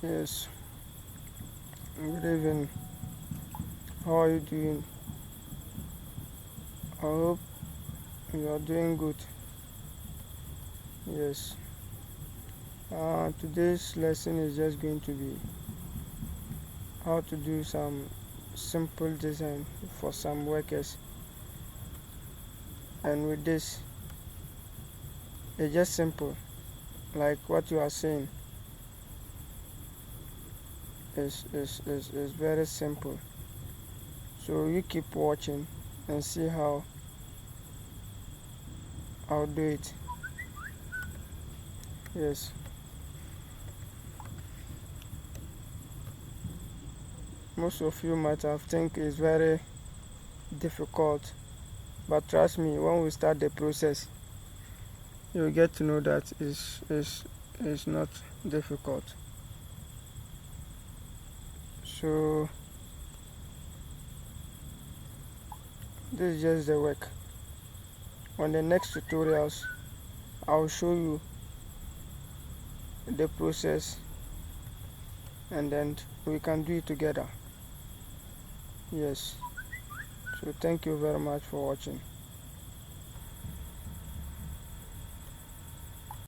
Yes, good evening. How are you doing? I hope you are doing good. Yes. Today's lesson is just going to be how to do some simple design for some workers. And with this, it's just simple. Like what you are saying is very simple. So you keep watching and see how I'll do it. Yes. Most of you might have think it's very difficult, but trust me, when we start the process, you'll get to know that is not difficult. So this is just the work. On the next tutorials, I'll show you the process and then we can do it together. Yes. So thank you very much for watching.